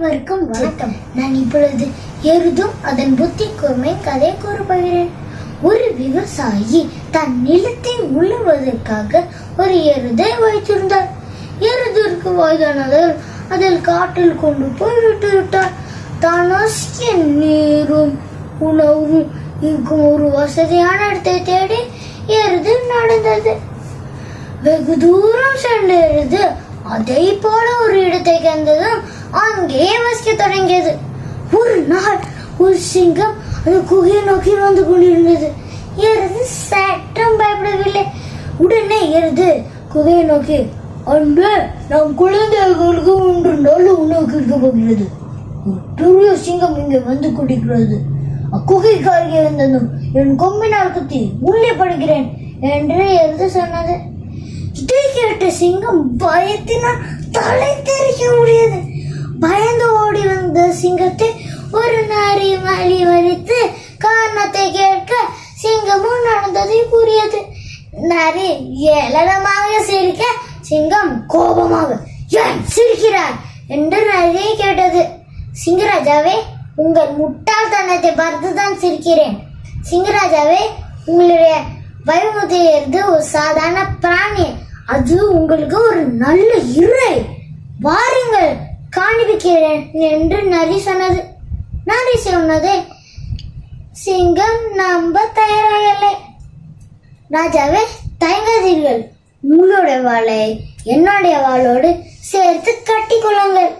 அனைவருக்கும் வணக்கம். நான் இப்பொழுது எருதும் அதன் புத்தி கூர்மை கதை கூறப்போகிறேன். ஒரு விவசாயி தன் நிலத்தை உழுவதற்காக ஒரு எருதை வைத்திருந்தார். எருதிற்கு வயதானதால் அதில் காட்டில் கொண்டு போய் விட்டுவிட்டார். தான் நீரும் உணவும் இருக்கும் ஒரு வசதியான இடத்தை தேடி எருது நடந்தது. வெகு தூரம் சென்ற எருது அதை போல ஒரு இடத்தை கண்டதும் அங்கே வசிக்க தொடங்கியது. ஒரு நாள் ஒரு சிங்கம் அந்த குகையை நோக்கி வந்து கொண்டிருந்தது. எருது சட்டம் பயப்படவில்லை. உடனே எருது குகையை நோக்கி, அன்பே, நம் குழந்தைகளுக்கு 3 நாள் உணவு கிடைக்க போகிறது. ஒரு பெரிய சிங்கம் இங்கே வந்து குடிக்கிறது. அக்குகைக்கு அருகே இருந்ததும் என் கொம்பினால் குத்தி உள்ளே படுகிறேன் என்று எருது சொன்னது. இதை கேட்ட சிங்கம் பயத்தினால் தலை தெறிக்க முடியாது. பயந்து ஓடி வந்த சிங்கத்தை ஒரு நரி வழி வலித்து காரணத்தை கேட்க சிங்கமும் நடந்ததை கூறியது. நரி ஏளனமாக சிரிக்க சிங்கம் கோபமாக, ஏன் சிரிக்கிறார் என்று நரியை கேட்டது. சிங்கராஜாவே, உங்கள் முட்டாள்தனத்தை பார்த்துதான் சிரிக்கிறேன். சிங்கராஜாவே, உங்களுடைய வைமுத்தையது ஒரு சாதாரண பிராணி. அது உங்களுக்கு ஒரு நல்ல இறை. வாருங்கள், காண்பிக்கிறேன் என்று நரி சொன்னது. நரி சொன்னதை சிங்கம் நம்ப தயாராகவில்லை. ராஜாவே, தயங்காதீர்கள். உங்களுடைய வாளை என்னுடைய வாளோடு சேர்த்து கட்டி கொள்ளுங்கள்.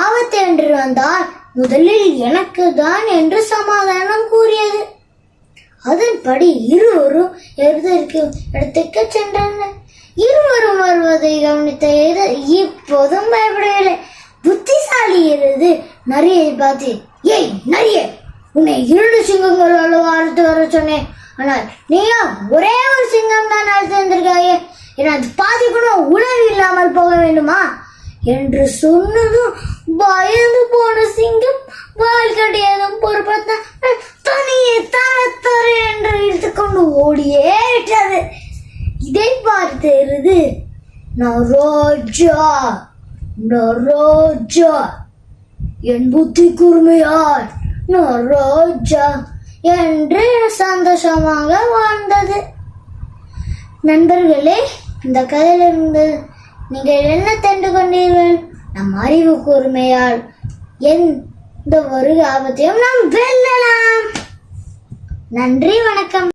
ஆபத்து என்று வந்தால் முதலில் எனக்கு தான் என்று சமாதானம் கூறியது. அதன்படி இருவரும் எருதிற்கு இடத்துக்கு சென்றனர். இருவரும் வருவதை கவனித்த எருது இப்போதும் பயப்படவில்லை. புத்திசாலி எருது நரியை பார்த்து, ஏய் நரியே, உன்னை 2 சிங்கங்களால் அழைத்து வர சொன்னேன். ஆனால் நீயா ஒரே ஒரு சிங்கம் தான் அழைத்து வந்திருக்காயே. எனக்கு பாதிக்கணும் உணவு இல்லாமல் போக வேண்டுமா என்று சொன்னதும் பயந்து போன சிங்கம் வால் கட்டியதும் பொறுப்பத்தான் தனியே தர என்று இழுத்துக்கொண்டு ஓடியே விட்டது. இதை பார்த்து எருது, நரோஜா, என் புத்தி கூர்மையார் நரோஜா என்று சந்தோஷமாக வாழ்ந்தது. நண்பர்களே, இந்த கதையிலிருந்து நீங்கள் என்ன தெரிந்து கொண்டீர்கள்? நம் அறிவு கூர்மையால் எந்த ஒரு ஆபத்தையும் நாம் வெல்லலாம். நன்றி, வணக்கம்.